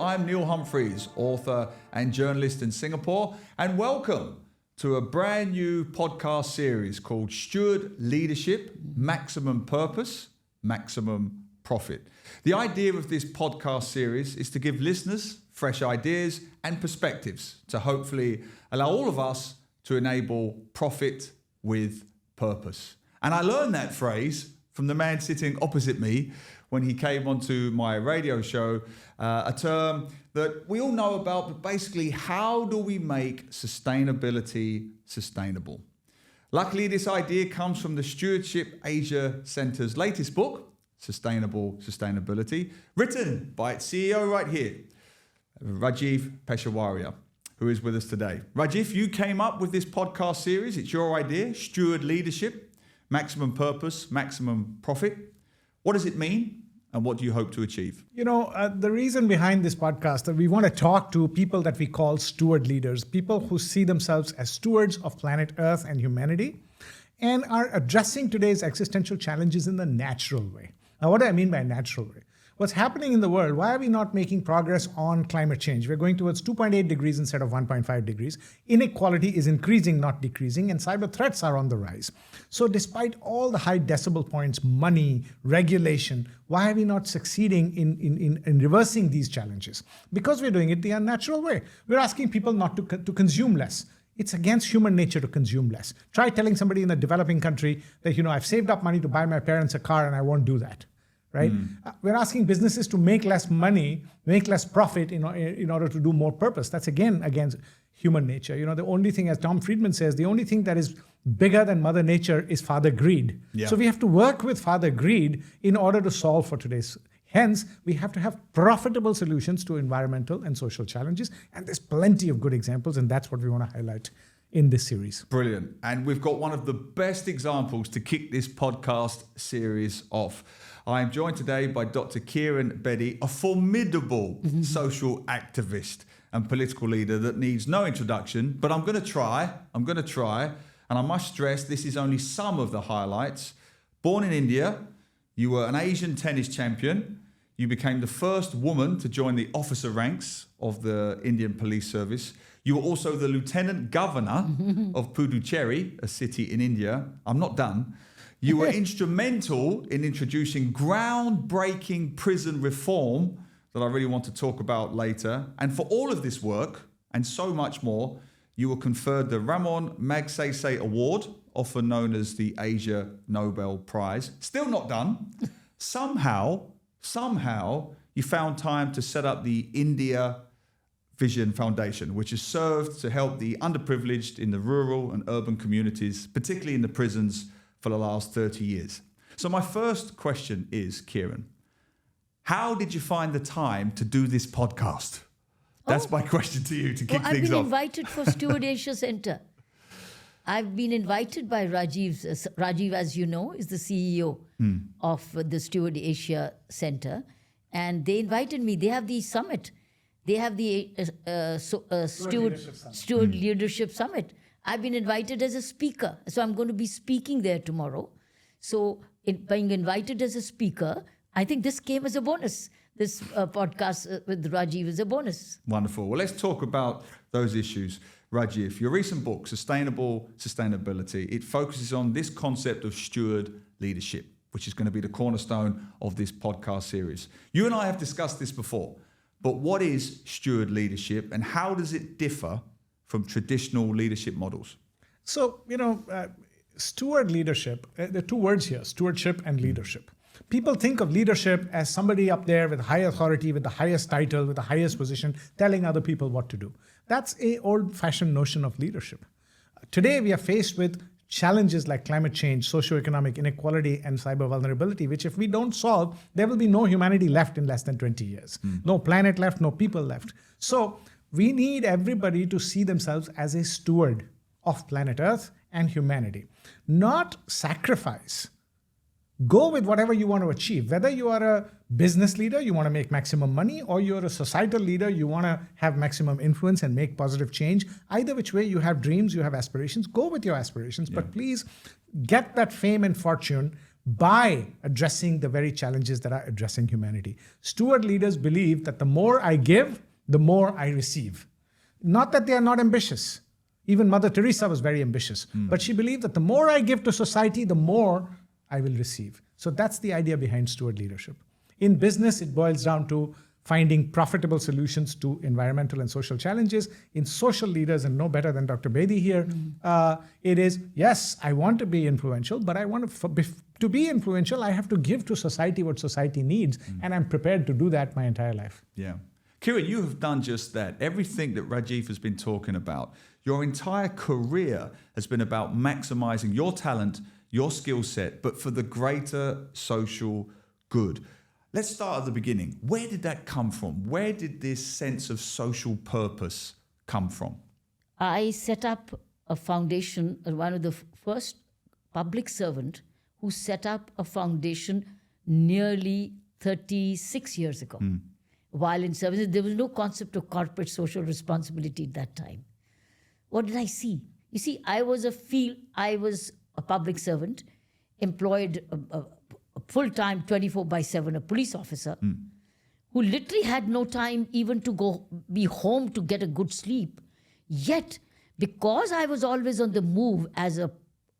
I'm Neil Humphreys, author and journalist in Singapore, and welcome to a brand new podcast series called Steward Leadership, Maximum Purpose, Maximum Profit. The idea of this podcast series is to give listeners fresh ideas and perspectives to hopefully allow all of us to enable profit with purpose. And I learned that phrase from the man sitting opposite me when he came onto my radio show, a term that we all know about, but basically, how do we make sustainability sustainable? Luckily, this idea comes from the Stewardship Asia Centre's latest book, Sustainable Sustainability, written by its CEO right here, Rajeev Peshawaria, who is with us today. Rajeev, you came up with this podcast series. It's your idea, Steward Leadership, Maximum Purpose, Maximum Profit. What does it mean? And what do you hope to achieve? The reason behind this podcast that we want to talk to people that we call steward leaders, people who see themselves as stewards of planet Earth and humanity, and are addressing today's existential challenges in the natural way. Now, what do I mean by natural way? What's happening in the world? Why are we not making progress on climate change? We're going towards 2.8 degrees instead of 1.5 degrees. Inequality is increasing, not decreasing, and cyber threats are on the rise. So despite all the high decibel points, money, regulation, why are we not succeeding in reversing these challenges? Because we're doing it the unnatural way. We're asking people not to consume less. It's against human nature to consume less. Try telling somebody in a developing country that, I've saved up money to buy my parents a car and I won't do that. Right? We're asking businesses to make less money, make less profit in order to do more purpose. That's again against human nature. The only thing, as Tom Friedman says, the only thing that is bigger than Mother Nature is Father Greed. Yeah. So we have to work with Father Greed in order to solve for today's. Hence, we have to have profitable solutions to environmental and social challenges. And there's plenty of good examples, and that's what we want to highlight in this series. Brilliant. And we've got one of the best examples to kick this podcast series off. I am joined today by Dr. Kiran Bedi, a formidable social activist and political leader that needs no introduction, but I'm going to try, and I must stress this is only some of the highlights. Born in India, you were an Asian tennis champion. You became the first woman to join the officer ranks of the Indian Police Service. You were also the Lieutenant Governor of Puducherry, a city in India. I'm not done. You were instrumental in introducing groundbreaking prison reform that I really want to talk about later. And for all of this work and so much more, you were conferred the Ramon Magsaysay Award, often known as the Asia Nobel Prize. Still not done. Somehow, you found time to set up the India Vision Foundation, which has served to help the underprivileged in the rural and urban communities, particularly in the prisons, for the last 30 years. So my first question is, Kiran, how did you find the time to do this podcast? That's my question to you to kick things off. I've been invited for Steward Asia Center. I've been invited by Rajeev. Rajeev, as you know, is the CEO of the Steward Asia Center. And they invited me. They have the summit. They have the Steward Leadership Summit. I've been invited as a speaker. So I'm going to be speaking there tomorrow. So being invited as a speaker, I think this came as a bonus. This podcast with Rajeev is a bonus. Wonderful. Well, let's talk about those issues. Rajeev, your recent book, Sustainable Sustainability, it focuses on this concept of steward leadership, which is going to be the cornerstone of this podcast series. You and I have discussed this before, but what is steward leadership and how does it differ from traditional leadership models? So, steward leadership, there are two words here, stewardship and leadership. People think of leadership as somebody up there with high authority, with the highest title, with the highest position, telling other people what to do. That's an old-fashioned notion of leadership. Today, we are faced with challenges like climate change, socioeconomic inequality, and cyber vulnerability, which if we don't solve, there will be no humanity left in less than 20 years. No planet left, no people left. So we need everybody to see themselves as a steward of planet Earth and humanity, not sacrifice. Go with whatever you want to achieve. Whether you are a business leader, you want to make maximum money, or you're a societal leader, you want to have maximum influence and make positive change. Either which way, you have dreams, you have aspirations, go with your aspirations. Yeah. But please get that fame and fortune by addressing the very challenges that are addressing humanity. Steward leaders believe that the more I give, the more I receive. Not that they are not ambitious. Even Mother Teresa was very ambitious. But she believed that the more I give to society, the more I will receive. So that's the idea behind steward leadership. In business, it boils down to finding profitable solutions to environmental and social challenges. In social leaders, and no better than Dr. Bedi here, it is, yes, I want to be influential, but I want to be influential, I have to give to society what society needs, and I'm prepared to do that my entire life. Yeah. Kiran, you have done just that. Everything that Rajeev has been talking about, your entire career has been about maximizing your talent, your skill set, but for the greater social good. Let's start at the beginning. Where did that come from? Where did this sense of social purpose come from? I set up a foundation, one of the first public servant who set up a foundation nearly 36 years ago. While in services, there was no concept of corporate social responsibility at that time. What did I see? You see, I was a public servant, employed full-time, 24/7, a police officer, who literally had no time even to be home to get a good sleep. Yet, because I was always on the move as an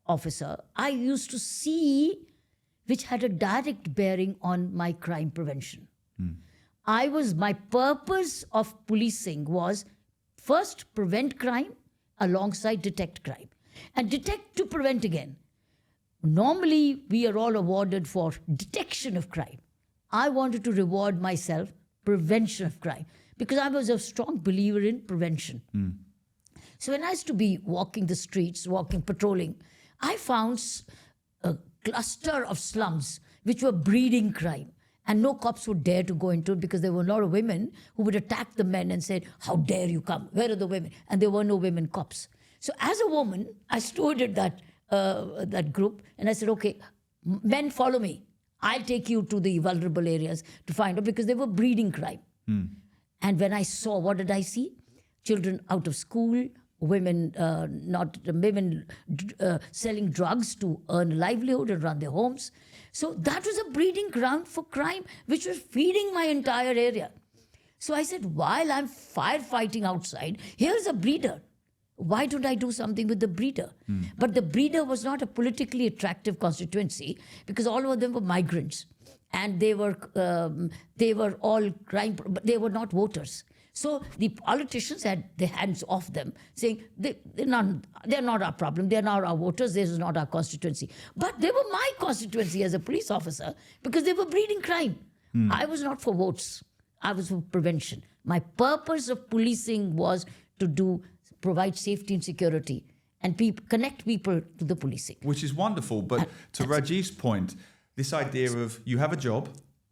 officer, I used to see which had a direct bearing on my crime prevention. My purpose of policing was first prevent crime alongside detect crime. And detect to prevent again. Normally, we are all awarded for detection of crime. I wanted to reward myself prevention of crime because I was a strong believer in prevention. So when I used to be walking the streets, patrolling, I found a cluster of slums which were breeding crime. And no cops would dare to go into it because there were a lot of women who would attack the men and say, how dare you come? Where are the women? And there were no women cops. So as a woman, I stewarded that group and I said, okay, men follow me. I'll take you to the vulnerable areas to find out because they were breeding crime. And when I saw, what did I see? Children out of school, women selling drugs to earn a livelihood and run their homes. So that was a breeding ground for crime, which was feeding my entire area. So I said, while I'm firefighting outside, here's a breeder. Why don't I do something with the breeder? But the breeder was not a politically attractive constituency because all of them were migrants. And they were all crime, but they were not voters. So the politicians had their hands off them, saying they're not our problem, they're not our voters, this is not our constituency. But they were my constituency as a police officer because they were breeding crime. I was not for votes, I was for prevention. My purpose of policing was to provide safety and security and connect people to the policing. Which is wonderful, but to Rajeev's point, this idea of you have a job,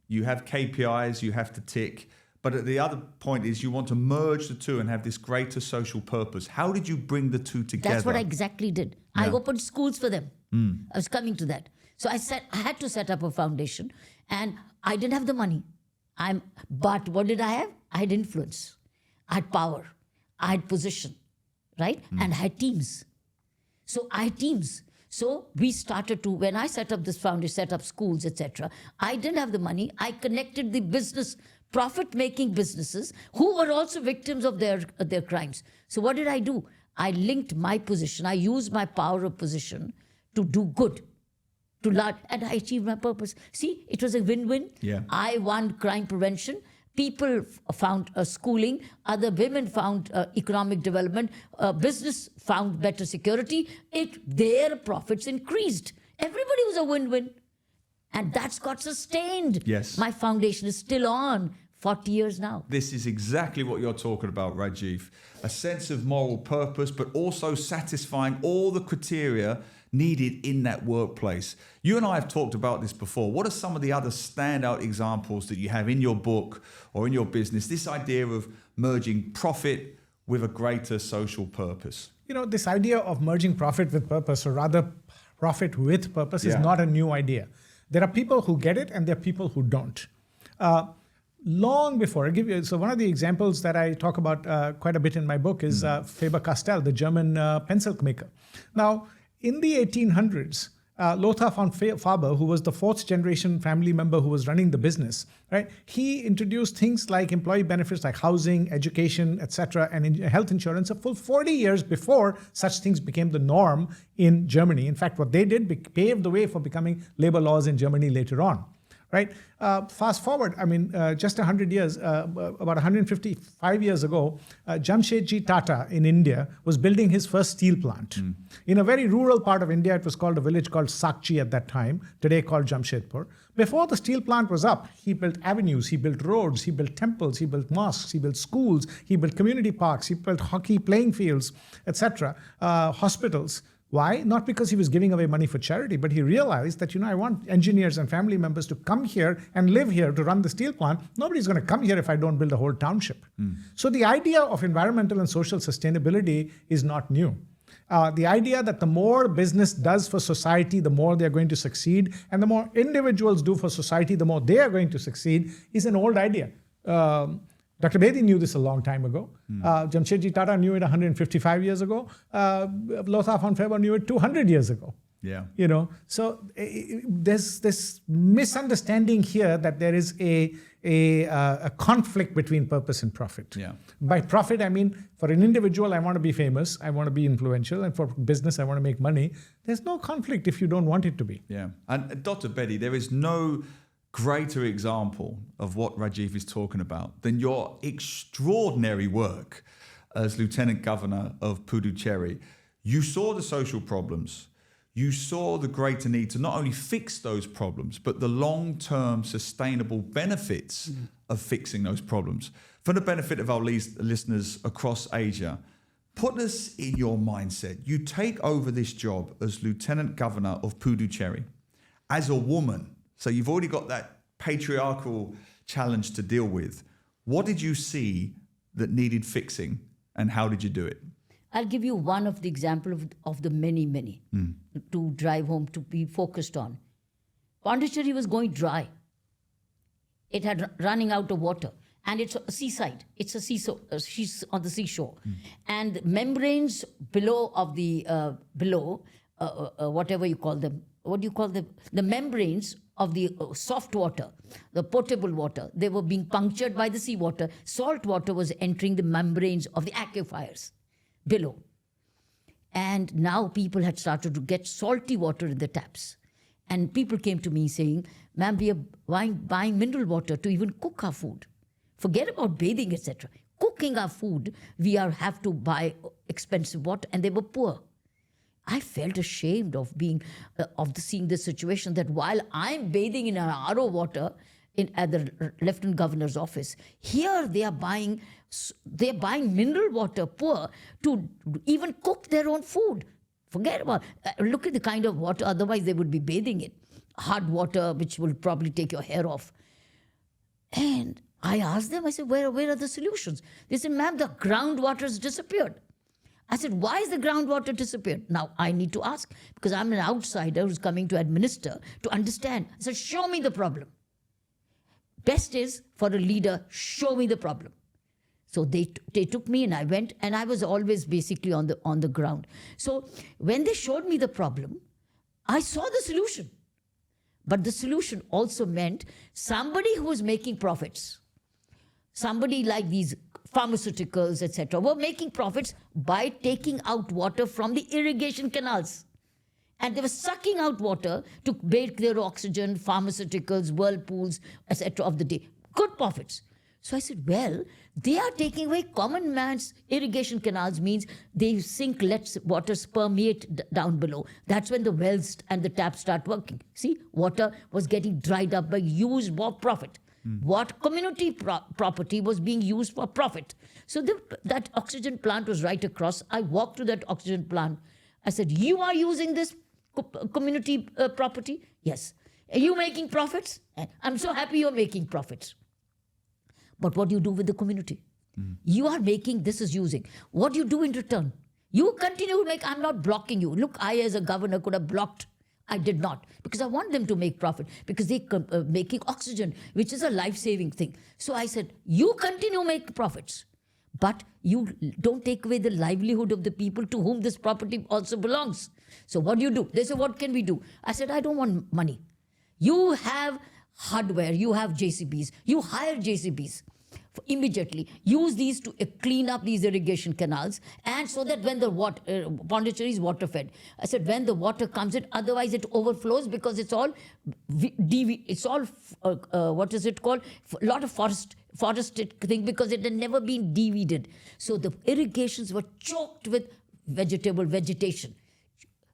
you have KPIs you have to tick, but at the other point is you want to merge the two and have this greater social purpose. How did you bring the two together? That's what I exactly did. Yeah. I opened schools for them. I was coming to that. So I had to set up a foundation and I didn't have the money. But what did I have? I had influence. I had power. I had position, right? And I had teams. So I had teams. So we started to, when I set up this foundation, set up schools, etc., I didn't have the money. I connected the business, profit-making businesses who were also victims of their crimes. So what did I do? I linked my position. I used my power of position to do good, and I achieved my purpose. See, it was a win-win. Yeah. I won crime prevention. People found schooling. Other women found economic development. Business found better security. Their profits increased. Everybody was a win-win. And that's got sustained. Yes. My foundation is still on 40 years now. This is exactly what you're talking about, Rajeev. A sense of moral purpose, but also satisfying all the criteria needed in that workplace. You and I have talked about this before. What are some of the other standout examples that you have in your book or in your business? This idea of merging profit with a greater social purpose. You know, this idea of merging profit with purpose, or rather profit with purpose, is not a new idea. There are people who get it and there are people who don't. Long before, so one of the examples that I talk about quite a bit in my book is Faber-Castell, the German pencil maker. Now, in the 1800s, Lothar von Faber, who was the fourth generation family member who was running the business, right? He introduced things like employee benefits like housing, education, etc., and health insurance a full 40 years before such things became the norm in Germany. In fact, what they did paved the way for becoming labor laws in Germany later on. Right? Fast forward, just 100 years, about 155 years ago, Jamshedji Tata in India was building his first steel plant. In a very rural part of India, it was called a village called Sakchi at that time, today called Jamshedpur. Before the steel plant was up, he built avenues, he built roads, he built temples, he built mosques, he built schools, he built community parks, he built hockey playing fields, etc., hospitals. Why? Not because he was giving away money for charity, but he realized that, I want engineers and family members to come here and live here to run the steel plant. Nobody's going to come here if I don't build a whole township. So the idea of environmental and social sustainability is not new. The idea that the more business does for society, the more they're going to succeed, and the more individuals do for society, the more they are going to succeed, is an old idea. Dr. Bedi knew this a long time ago. Jamshedji Tata knew it 155 years ago. Lothar von Faber knew it 200 years ago. Yeah. So there's this misunderstanding here that there is a conflict between purpose and profit. Yeah. By profit, I mean, for an individual, I want to be famous, I want to be influential, and for business, I want to make money. There's no conflict if you don't want it to be. Yeah. And Dr. Bedi, there is no greater example of what Rajeev is talking about than your extraordinary work as Lieutenant Governor of Puducherry. You saw the social problems. You saw the greater need to not only fix those problems, but the long-term sustainable benefits of fixing those problems. For the benefit of our listeners across Asia, put us in your mindset. You take over this job as Lieutenant Governor of Puducherry as a woman. So you've already got that patriarchal challenge to deal with. What did you see that needed fixing, and how did you do it? I'll give you one of the example of the many to drive home, to be focused on. Pondicherry was going dry. It had running out of water. And it's a seaside. It's a seashore, she's on the seashore. And the membranes below of the, whatever you call them, what do you call them? The membranes of the soft water, the potable water, they were being punctured by the seawater. Salt water was entering the membranes of the aquifers below. And now people had started to get salty water in the taps. And people came to me saying, ma'am, we are buying mineral water to even cook our food. Forget about bathing, etc. Cooking our food, we have to buy expensive water, and they were poor. I felt ashamed of seeing this situation, that while I'm bathing in an RO water at the Lieutenant Governor's office, here they're buying mineral water, poor, to even cook their own food. Forget about look at the kind of water, otherwise they would be bathing in. Hard water, which will probably take your hair off. And I asked them, I said, where are the solutions? They said, ma'am, the groundwater has disappeared. I said, why is the groundwater disappeared? Now, I need to ask, because I'm an outsider who's coming to administer, to understand. I said, show me the problem. Best is, for a leader, show me the problem. So they took me, and I went, and I was always basically on the ground. So when they showed me the problem, I saw the solution. But the solution also meant somebody who was making profits, somebody like these pharmaceuticals, etc., were making profits by taking out water from the irrigation canals. And they were sucking out water to make their oxygen, pharmaceuticals, whirlpools, etc. of the day. Good profits. So I said, well, they are taking away common man's irrigation canals, means they sink, let water permeate down below. That's when the wells and the taps start working. See, water was getting dried up by use for profit. What community property was being used for profit. So that oxygen plant was right across. I walked to that oxygen plant. I said, you are using this community property? Yes. Are you making profits? I'm so happy you're making profits. But what do you do with the community? You are making, this is using. What do you do in return? You continue to make, I'm not blocking you. Look, I as a governor could have blocked. I did not, because I want them to make profit, because they making oxygen, which is a life-saving thing. So I said, you continue make profits, but you don't take away the livelihood of the people to whom this property also belongs. So what do? They say, what can we do? I said, I don't want money. You have hardware, you have JCBs, you hire JCBs. Immediately use these to clean up these irrigation canals, and so that when the water, Pondicherry is water fed. I said, when the water comes in, otherwise it overflows because it's all what is it called? A lot of forested thing, because it had never been de-weeded. So the irrigations were choked with vegetation.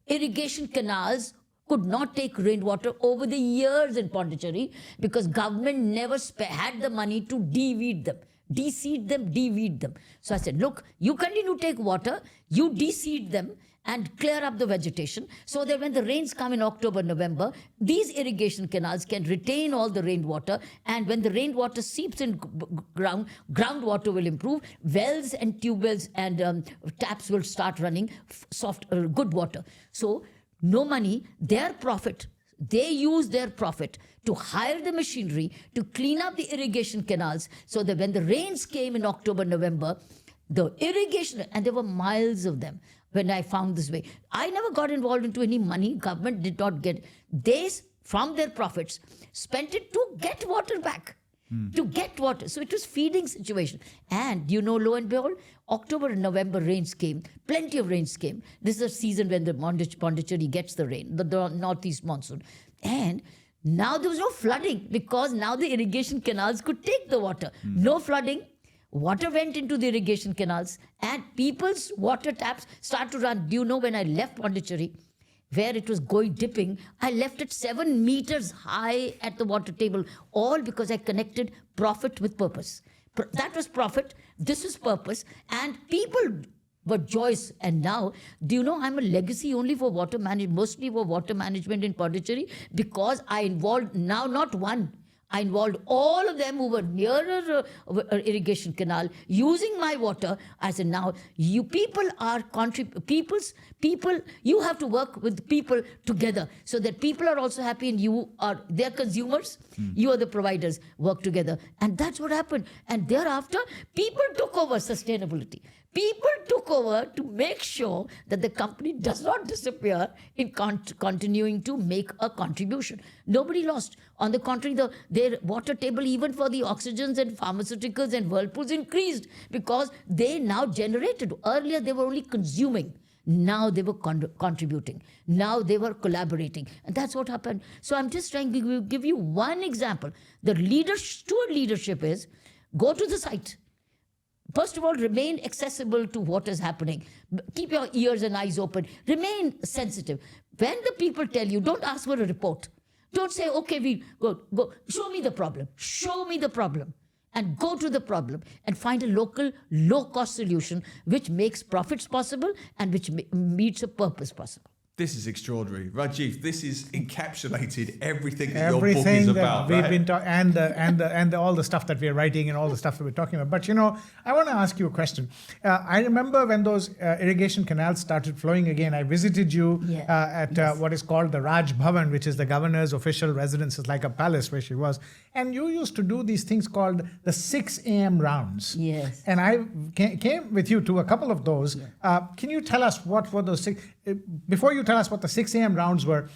Irrigation canals could not take rainwater over the years in Pondicherry because government never had the money to de-weed them, de-seed them, de-weed them. So I said, look, you continue to take water, you de-seed them and clear up the vegetation so that when the rains come in October, November, these irrigation canals can retain all the rainwater, and when the rainwater seeps in groundwater will improve, wells and tube wells and taps will start running good water. So no money, their profit. They use their profit to hire the machinery to clean up the irrigation canals so that when the rains came in October, November, the irrigation, and there were miles of them when I found this way. I never got involved into any money. Government did not get. They, from their profits, spent it to get water back. To get water. So it was feeding situation. And lo and behold, October and November rains came. Plenty of rains came. This is a season when the Pondicherry gets the rain, the northeast monsoon. And now there was no flooding because now the irrigation canals could take the water. No flooding. Water went into the irrigation canals and people's water taps start to run. Do you know when I left Pondicherry, where it was dipping, I left it 7 meters high at the water table, all because I connected profit with purpose. That was profit, this is purpose, and people were joyous. And now, do you know, I'm a legacy only for water management, mostly for water management in Puducherry, because I involved now not one, I involved all of them who were nearer irrigation canal using my water. I said, now you people are people, you have to work with people together so that people are also happy and you are their consumers, you are the providers, work together. And that's what happened. And thereafter, people took over sustainability. People took over to make sure that the company does not disappear in continuing to make a contribution. Nobody lost. On the contrary, their water table, even for the oxygens and pharmaceuticals and whirlpools, increased because they now generated. Earlier, they were only consuming. Now they were contributing. Now they were collaborating. And that's what happened. So I'm just trying to give you one example. The steward leadership is go to the site. First of all, remain accessible to what is happening. Keep your ears and eyes open. Remain sensitive. When the people tell you, don't ask for a report. Don't say, okay, we go. Show me the problem. Show me the problem. And go to the problem and find a local, low-cost solution which makes profits possible and which meets a purpose possible. This is extraordinary. Rajeev, this is encapsulated everything that your book is about. We've been and all the stuff that we're writing and all the stuff that we're talking about. But, I want to ask you a question. I remember when those irrigation canals started flowing again, I visited you at what is called the Raj Bhavan, which is the governor's official residence. It's like a palace where she was. And you used to do these things called the 6 a.m. rounds. Yes. And I came with you to a couple of those. Can you tell us what were those 6? Before you tell us what the 6 a.m. rounds were,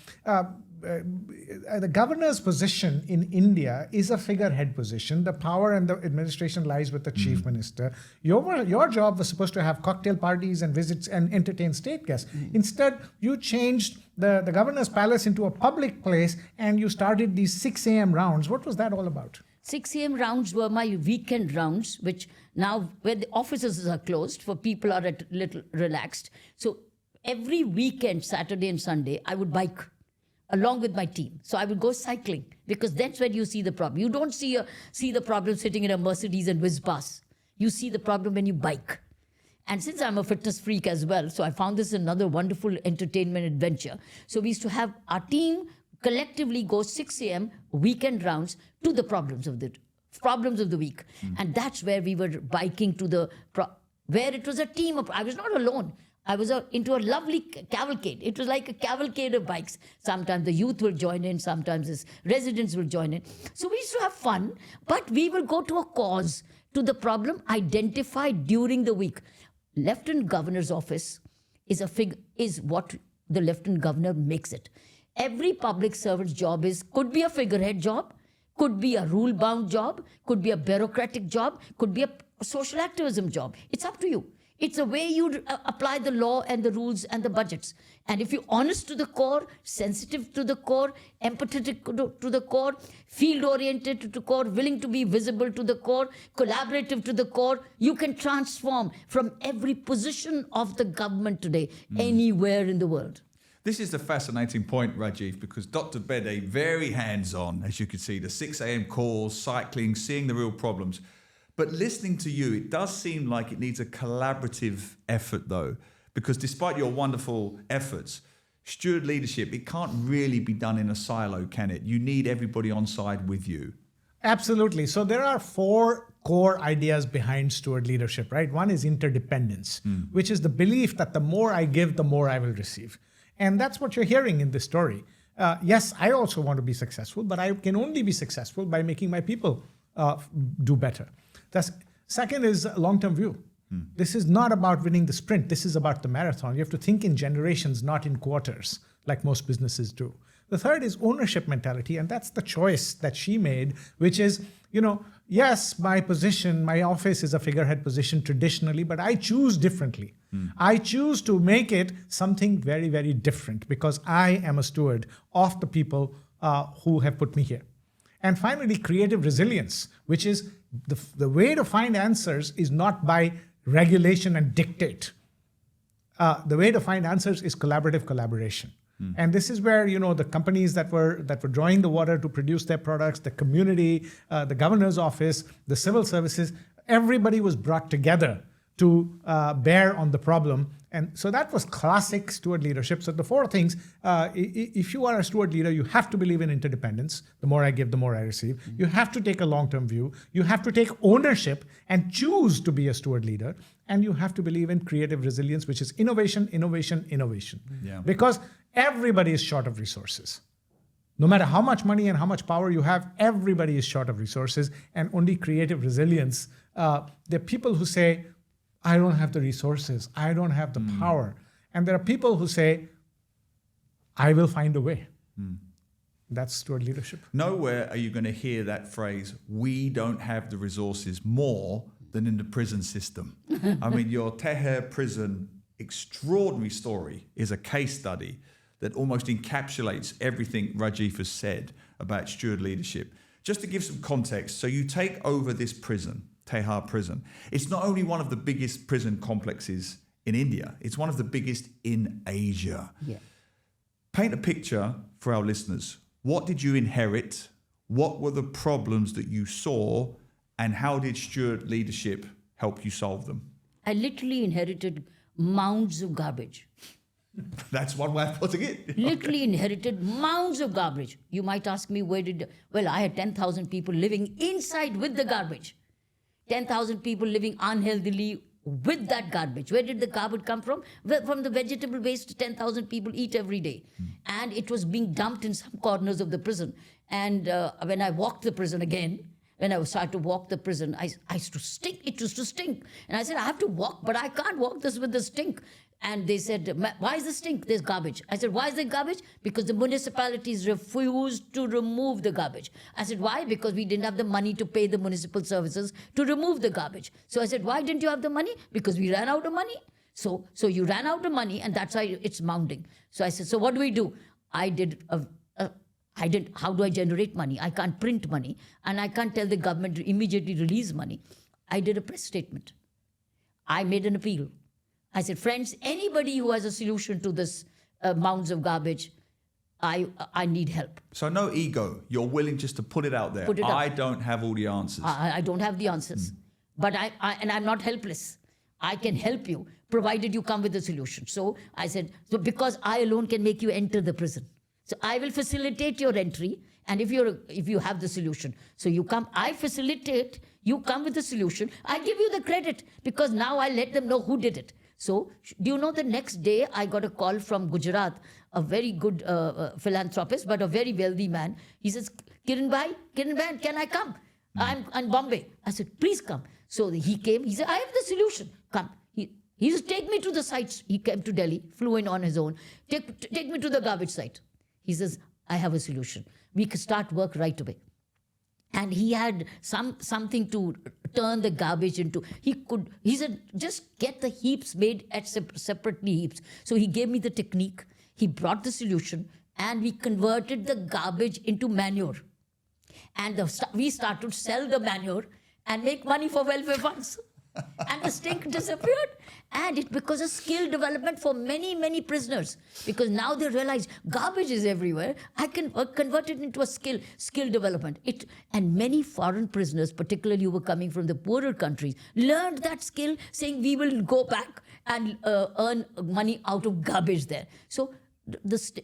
the governor's position in India is a figurehead position. The power and the administration lies with the chief minister. Your job was supposed to have cocktail parties and visits and entertain state guests. Instead, you changed the governor's palace into a public place and you started these 6 a.m. rounds. What was that all about? 6 a.m. rounds were my weekend rounds, which now where the offices are closed, for people are a little relaxed. So every weekend, Saturday and Sunday, I would bike along with my team. So I would go cycling because that's when you see the problem. You don't see the problem sitting in a Mercedes and whiz past. You see the problem when you bike. And since I'm a fitness freak as well, so I found this another wonderful entertainment adventure. So we used to have our team collectively go 6 a.m. weekend rounds to the problems of the week. And that's where we were biking to where it was a team of, I was not alone. I was into a lovely cavalcade. It was like a cavalcade of bikes. Sometimes the youth will join in, sometimes the residents will join in. So we used to have fun, but we will go to a cause to the problem identified during the week. Lieutenant Governor's office is what the Lieutenant Governor makes it. Every public servant's job could be a figurehead job, could be a rule-bound job, could be a bureaucratic job, could be a social activism job. It's up to you. It's the way you apply the law and the rules and the budgets. And if you're honest to the core, sensitive to the core, empathetic to the core, field-oriented to the core, willing to be visible to the core, collaborative to the core, you can transform from every position of the government today, anywhere in the world. This is the fascinating point, Rajeev, because Dr. Bedi, very hands-on, as you can see, the 6 a.m. calls, cycling, seeing the real problems. But listening to you, it does seem like it needs a collaborative effort, though, because despite your wonderful efforts, steward leadership, it can't really be done in a silo, can it? You need everybody on side with you. Absolutely. So there are 4 core ideas behind steward leadership, right? One is interdependence, which is the belief that the more I give, the more I will receive. And that's what you're hearing in this story. Yes, I also want to be successful, but I can only be successful by making my people do better. Second is long-term view. This is not about winning the sprint. This is about the marathon. You have to think in generations, not in quarters, like most businesses do. The third is ownership mentality, and that's the choice that she made, which is, yes, my position, my office is a figurehead position traditionally, but I choose differently. I choose to make it something very, very different because I am a steward of the people who have put me here. And finally, creative resilience, which is the way to find answers is not by regulation and dictate. The way to find answers is collaborative collaboration. And this is where, the companies that were drawing the water to produce their products, the community, the governor's office, the civil services, everybody was brought together to bear on the problem. And so that was classic steward leadership. So the 4 things, if you are a steward leader, you have to believe in interdependence. The more I give, the more I receive. You have to take a long-term view. You have to take ownership and choose to be a steward leader. And you have to believe in creative resilience, which is innovation, innovation, innovation. Yeah. Because everybody is short of resources. No matter how much money and how much power you have, everybody is short of resources. And only creative resilience, there are people who say, I don't have the resources. I don't have the power. And there are people who say, I will find a way. That's steward leadership. Nowhere are you going to hear that phrase, we don't have the resources, more than in the prison system. I mean, your Teher prison extraordinary story is a case study that almost encapsulates everything Rajeev has said about steward leadership. Just to give some context, so you take over this prison, Teher prison. It's not only one of the biggest prison complexes in India, it's one of the biggest in Asia. Yeah. Paint a picture for our listeners. What did you inherit? What were the problems that you saw? And how did steward leadership help you solve them? I literally inherited mounds of garbage. That's one way of putting it. Literally inherited mounds of garbage. You might ask me, I had 10,000 people living inside with the garbage. 10,000 people living unhealthily with that garbage. Where did the garbage come from? Well, from the vegetable waste 10,000 people eat every day. And it was being dumped in some corners of the prison. And when I walked the prison again, when I started to walk the prison, I used to stink. It used to stink. And I said, I have to walk, but I can't walk this with the stink. And they said, why is the stink? There's garbage. I said, why is there garbage? Because the municipalities refused to remove the garbage. I said, why? Because we didn't have the money to pay the municipal services to remove the garbage. So I said, why didn't you have the money? Because we ran out of money. So you ran out of money, and that's why it's mounting. So I said, so what do? How do I generate money? I can't print money, and I can't tell the government to immediately release money. I did a press statement. I made an appeal. I said, friends, anybody who has a solution to this mounds of garbage, I need help. So no ego. You're willing just to put it out there. I don't have all the answers. I don't have the answers. But I'm not helpless. I can help you, provided you come with a solution. So I said, because I alone can make you enter the prison. So I will facilitate your entry, and if you have the solution. So you come, I facilitate, you come with the solution. I give you the credit, because now I let them know who did it. So, do you know the next day I got a call from Gujarat, a very good philanthropist, but a very wealthy man. He says, Kiran Bedi, can I come? I'm in Bombay. I said, please come. So he came, he said, I have the solution. Come. He said, take me to the sites. He came to Delhi, flew in on his own. Take me to the garbage site. He says, I have a solution. We could start work right away. And he had something to turn the garbage into. He said, just get the heaps made at separately heaps. So he gave me the technique. He brought the solution and we converted the garbage into manure. And we started to sell the manure and make money for welfare funds. And the stink disappeared. And it because of skill development for many, many prisoners. Because now they realize garbage is everywhere. I can convert it into a skill development. And many foreign prisoners, particularly who were coming from the poorer countries, learned that skill, saying we will go back and earn money out of garbage there. So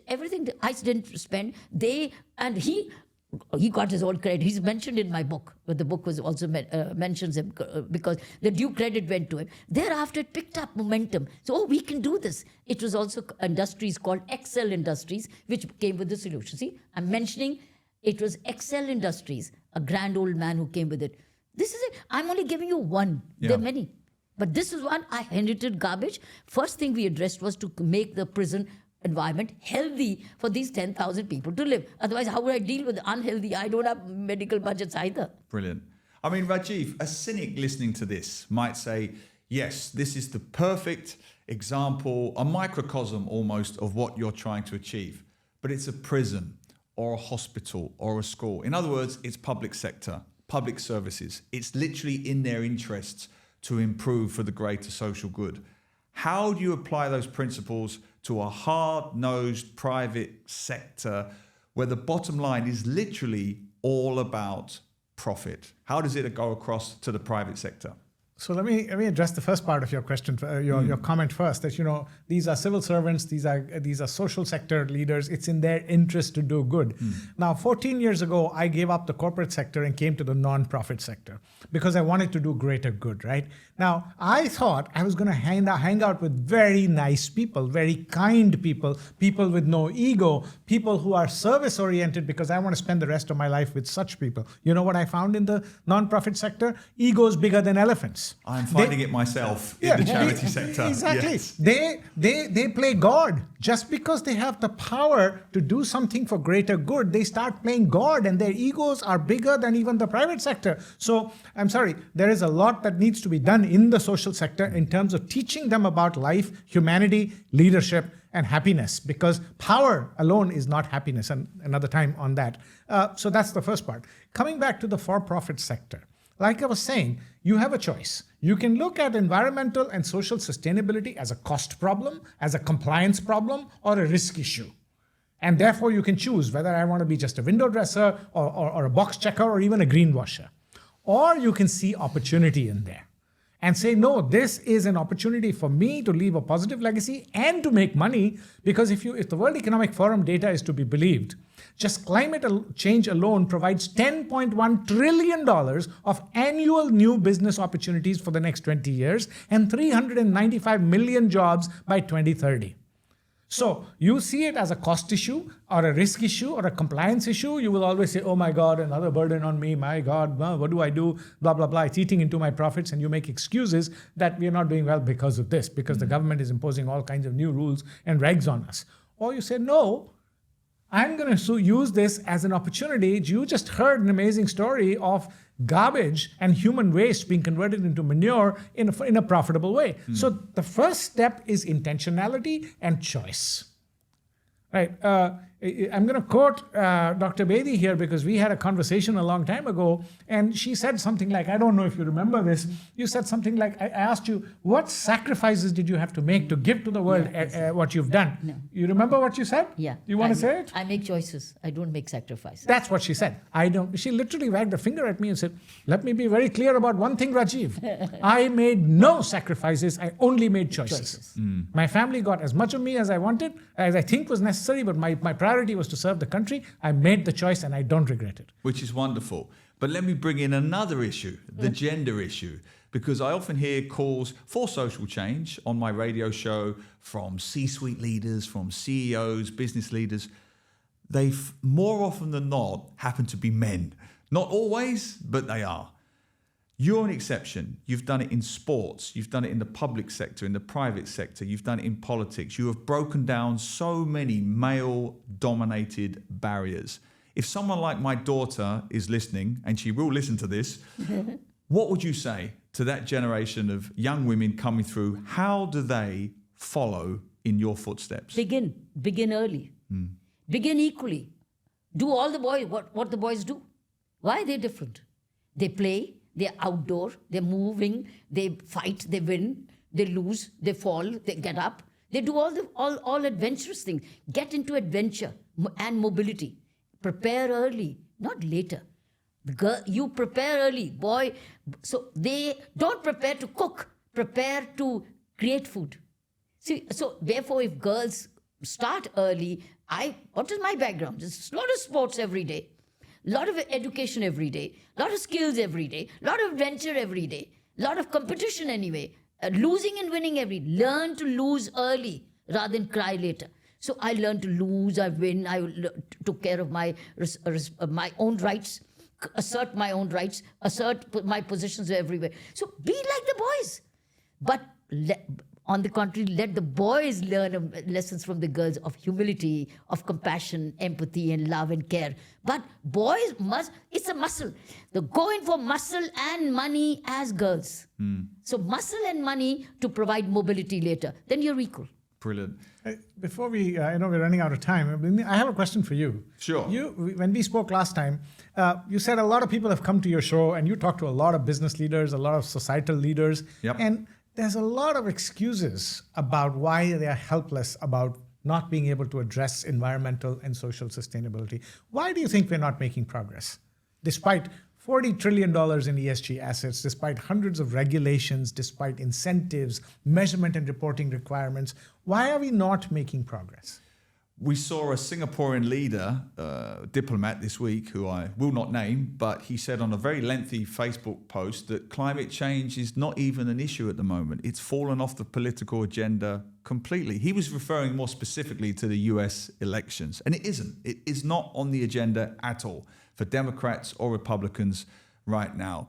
everything that I didn't spend, he got his own credit. He's mentioned in my book, but the book was also mentions him because the due credit went to him. Thereafter, it picked up momentum. So, we can do this. It was also industries called Excel Industries, which came with the solution. See, I'm mentioning it was Excel Industries, a grand old man who came with it. This is it. I'm only giving you one. Yeah. There are many. But this is one. I inherited garbage. First thing we addressed was to make the prison environment healthy for these 10,000 people to live. Otherwise, how would I deal with the unhealthy? I don't have medical budgets either. Brilliant. I mean, Rajeev, a cynic listening to this might say, yes, this is the perfect example, a microcosm almost of what you're trying to achieve. But it's a prison or a hospital or a school. In other words, it's public sector, public services. It's literally in their interests to improve for the greater social good. How do you apply those principles to a hard-nosed private sector where the bottom line is literally all about profit? How does it go across to the private sector? So let me address the first part of your question, your comment first. That these are civil servants, these are social sector leaders. It's in their interest to do good. Now, 14 years ago, I gave up the corporate sector and came to the non-profit sector because I wanted to do greater good. Right now, I thought I was going to hang out with very nice people, very kind people, people with no ego, people who are service oriented because I want to spend the rest of my life with such people. You know what I found in the non-profit sector? Egos bigger than elephants. I'm finding it myself in the charity sector. Exactly. Yes. They play God. Just because they have the power to do something for greater good, they start playing God and their egos are bigger than even the private sector. So I'm sorry, there is a lot that needs to be done in the social sector in terms of teaching them about life, humanity, leadership, and happiness, because power alone is not happiness. And another time on that. So that's the first part. Coming back to the for-profit sector. Like I was saying, you have a choice. You can look at environmental and social sustainability as a cost problem, as a compliance problem, or a risk issue. And therefore, you can choose whether I want to be just a window dresser or a box checker or even a greenwasher. Or you can see opportunity in there and say, no, this is an opportunity for me to leave a positive legacy and to make money. Because if the World Economic Forum data is to be believed, just climate change alone provides $10.1 trillion of annual new business opportunities for the next 20 years and 395 million jobs by 2030. So you see it as a cost issue or a risk issue or a compliance issue, you will always say, oh my God, another burden on me. My God, what do I do? Blah, blah, blah. It's eating into my profits. And you make excuses that we are not doing well because of this, because the government is imposing all kinds of new rules and regs on us. Or you say, no, I'm going to use this as an opportunity. You just heard an amazing story of garbage and human waste being converted into manure in a profitable way. So the first step is intentionality and choice. Right. I'm going to quote Dr. Bedi here because we had a conversation a long time ago, and she said something like, I don't know if you remember this, you said something like, I asked you, what sacrifices did you have to make to give to the world what you've done? No. You remember what you said? Yeah. You want to say it? I make choices. I don't make sacrifices. That's what she said. I don't. She literally wagged a finger at me and said, let me be very clear about one thing, Rajeev. I made no sacrifices. I only made choices. My family got as much of me as I wanted, as I think was necessary, but my priority was to serve the country. I made the choice and I don't regret it. Which is wonderful. But let me bring in another issue, the gender issue, because I often hear calls for social change on my radio show from C-suite leaders, from CEOs, business leaders. They more often than not happen to be men. Not always, but they are. You're an exception. You've done it in sports. You've done it in the public sector, in the private sector. You've done it in politics. You have broken down so many male-dominated barriers. If someone like my daughter is listening, and she will listen to this, what would you say to that generation of young women coming through? How do they follow in your footsteps? Begin early. Begin equally. Do all the boys what the boys do. Why are they different? They play, they're outdoor, they're moving, they fight, they win, they lose, they fall, they get up. They do all adventurous things. Get into adventure and mobility. Prepare early, not later. Girl, you prepare early, boy. So they don't prepare to cook, prepare to create food. See, so therefore, if girls start early, what is my background? There's a lot of sports every day, a lot of education every day, a lot of skills every day, a lot of adventure every day, a lot of competition anyway, losing and winning every day. Learn to lose early rather than cry later. So I learned to lose, I win, took care of my own rights, assert my own rights, assert my positions everywhere. So be like the boys. But on the contrary, let the boys learn lessons from the girls of humility, of compassion, empathy, and love and care. But boys it's a muscle. They're going for muscle and money as girls. So muscle and money to provide mobility later. Then you're equal. Brilliant. Before we're running out of time. I have a question for you. Sure. When we spoke last time, you said a lot of people have come to your show and you talked to a lot of business leaders, a lot of societal leaders. Yep. And there's a lot of excuses about why they are helpless about not being able to address environmental and social sustainability. Why do you think we're not making progress? Despite $40 trillion in ESG assets, despite hundreds of regulations, despite incentives, measurement and reporting requirements, why are we not making progress? We saw a Singaporean leader, diplomat this week, who I will not name, but he said on a very lengthy Facebook post that climate change is not even an issue at the moment. It's fallen off the political agenda completely. He was referring more specifically to the US elections, and it isn't. It is not on the agenda at all for Democrats or Republicans right now.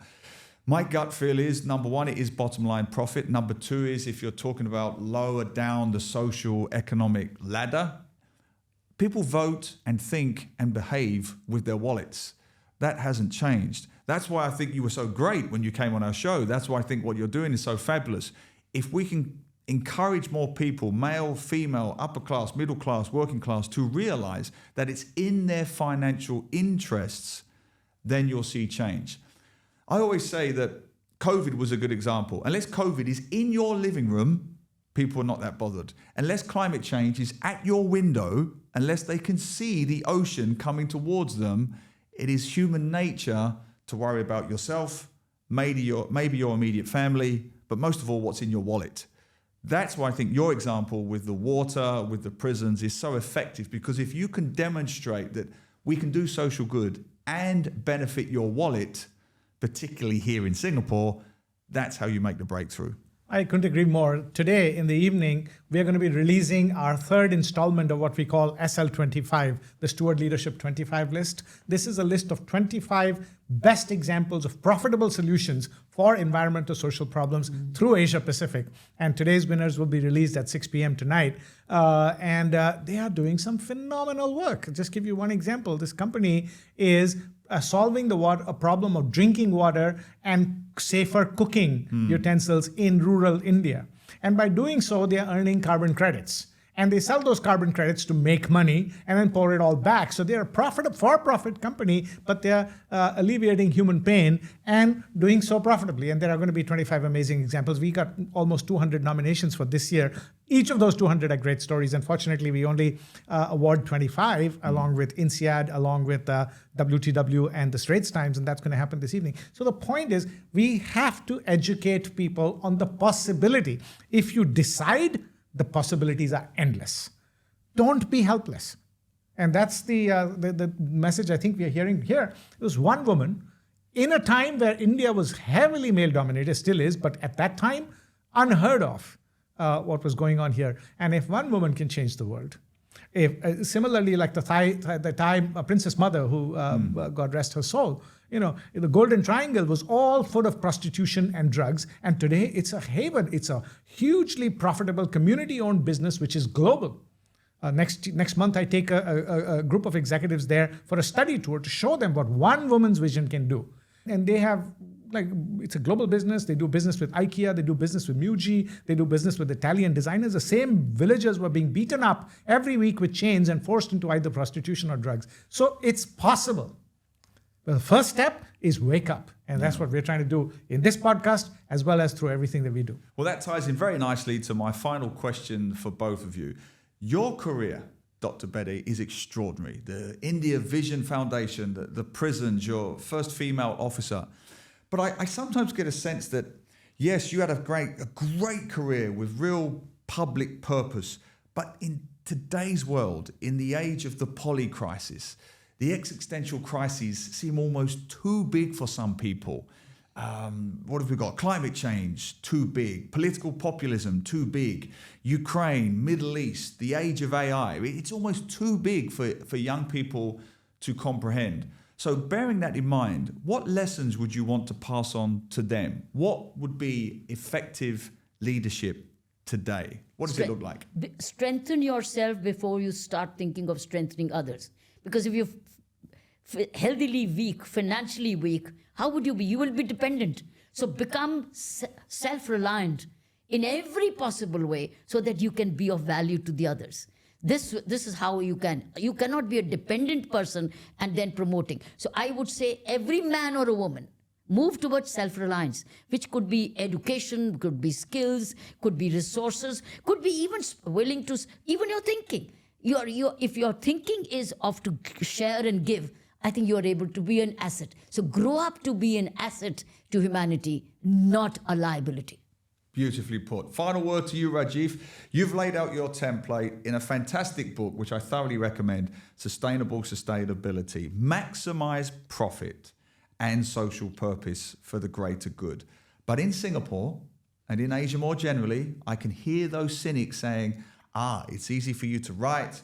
My gut feel is, number one, it is bottom line profit. Number two is, if you're talking about lower down the social economic ladder, people vote and think and behave with their wallets. That hasn't changed. That's why I think you were so great when you came on our show. That's why I think what you're doing is so fabulous. If we can encourage more people, male, female, upper class, middle class, working class, to realize that it's in their financial interests, then you'll see change. I always say that COVID was a good example. Unless COVID is in your living room, people are not that bothered. Unless climate change is at your window, unless they can see the ocean coming towards them, it is human nature to worry about yourself, maybe your immediate family, but most of all, what's in your wallet. That's why I think your example with the water, with the prisons is so effective, because if you can demonstrate that we can do social good and benefit your wallet, particularly here in Singapore, that's how you make the breakthrough. I couldn't agree more. Today in the evening, we are going to be releasing our third installment of what we call SL25, the Steward Leadership 25 list. This is a list of 25 best examples of profitable solutions for environmental social problems through Asia Pacific. And today's winners will be released at 6 p.m. tonight. And they are doing some phenomenal work. I'll just give you one example. This company is solving a problem of drinking water and safer cooking utensils in rural India. And by doing so, they are earning carbon credits. And they sell those carbon credits to make money and then pour it all back. So they're a for-profit company, but they're alleviating human pain and doing so profitably. And there are going to be 25 amazing examples. We got almost 200 nominations for this year. Each of those 200 are great stories. Unfortunately, we only award 25, along with INSEAD, along with WTW and the Straits Times, and that's going to happen this evening. So the point is, we have to educate people on the possibility. If you decide, the possibilities are endless. Don't be helpless. And that's the message I think we are hearing here. There was one woman in a time where India was heavily male-dominated, still is, but at that time, unheard of what was going on here. And if one woman can change the world, Similarly, like the Thai princess mother who, God rest her soul, the Golden Triangle was all full of prostitution and drugs. And today it's a haven. It's a hugely profitable community-owned business, which is global. Next month, I take a group of executives there for a study tour to show them what one woman's vision can do. And they have, it's a global business. They do business with IKEA. They do business with Muji. They do business with Italian designers. The same villagers were being beaten up every week with chains and forced into either prostitution or drugs. So it's possible. But the first step is wake up. And that's what we're trying to do in this podcast, as well as through everything that we do. Well, that ties in very nicely to my final question for both of you. Your career, Dr. Bedi, is extraordinary. The India Vision Foundation, the prisons, your first female officer. But I sometimes get a sense that, yes, you had a great career with real public purpose. But in today's world, in the age of the poly crisis, the existential crises seem almost too big for some people. What have we got? Climate change, too big. Political populism, too big. Ukraine, Middle East, the age of AI. It's almost too big for young people to comprehend. So bearing that in mind, what lessons would you want to pass on to them? What would be effective leadership today? What does it look like? Strengthen yourself before you start thinking of strengthening others. Because if you're healthily weak, financially weak, how would you be? You will be dependent. So become self-reliant in every possible way so that you can be of value to the others. This is how you can. You cannot be a dependent person and then promoting. So I would say every man or a woman move towards self-reliance, which could be education, could be skills, could be resources, could be even willing to, even your thinking. If your thinking is of to share and give, I think you are able to be an asset. So grow up to be an asset to humanity, not a liability. Beautifully put. Final word to you, Rajeev. You've laid out your template in a fantastic book, which I thoroughly recommend, Sustainable Sustainability. Maximize profit and social purpose for the greater good. But in Singapore and in Asia more generally, I can hear those cynics saying, it's easy for you to write,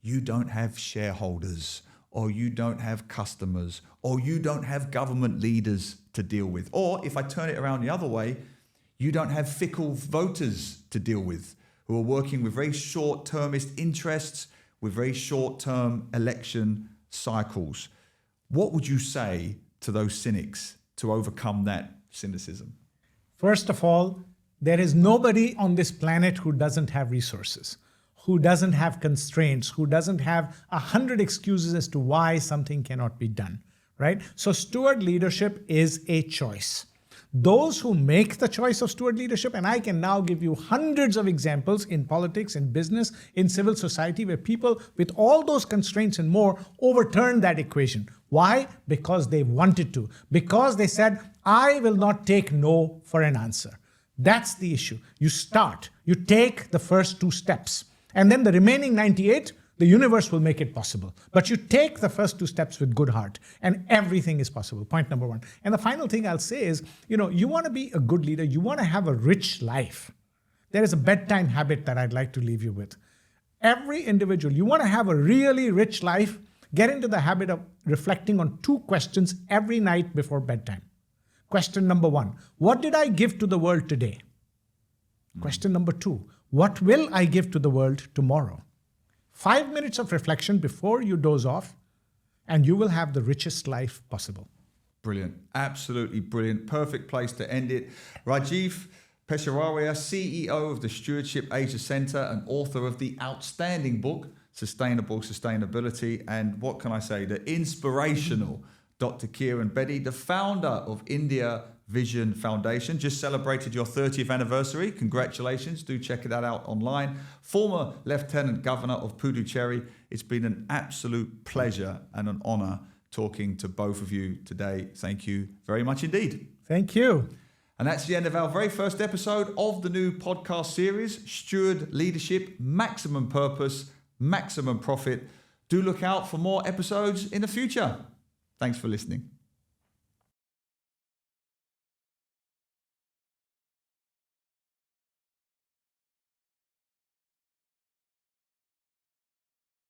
you don't have shareholders, or you don't have customers, or you don't have government leaders to deal with. Or if I turn it around the other way, you don't have fickle voters to deal with who are working with very short-termist interests, with very short-term election cycles. What would you say to those cynics to overcome that cynicism? First of all, there is nobody on this planet who doesn't have resources, who doesn't have constraints, who doesn't have 100 excuses as to why something cannot be done, right? So steward leadership is a choice. Those who make the choice of steward leadership, and I can now give you hundreds of examples in politics, in business, in civil society, where people with all those constraints and more overturn that equation. Why? Because they wanted to. Because they said, I will not take no for an answer. That's the issue. You start, you take the first 2 steps, and then the remaining 98, the universe will make it possible. But you take the first 2 steps with good heart, and everything is possible. Point number 1. And the final thing I'll say is, you want to be a good leader. You want to have a rich life. There is a bedtime habit that I'd like to leave you with. Every individual, you want to have a really rich life, get into the habit of reflecting on 2 questions every night before bedtime. Question number 1, what did I give to the world today? Question number 2, what will I give to the world tomorrow? 5 minutes of reflection before you doze off, and you will have the richest life possible. Brilliant. Absolutely brilliant. Perfect place to end it. Rajeev Peshawaria, CEO of the Stewardship Asia Centre and author of the outstanding book, Sustainable Sustainability, and what can I say, the inspirational Dr. Kiran Bedi, the founder of India Vision Foundation, just celebrated your 30th anniversary. Congratulations. Do check that out online. Former Lieutenant Governor of Puducherry. It's been an absolute pleasure and an honor talking to both of you today. Thank you very much indeed. Thank you. And that's the end of our very first episode of the new podcast series, Steward Leadership, Maximum Purpose, Maximum Profit. Do look out for more episodes in the future. Thanks for listening.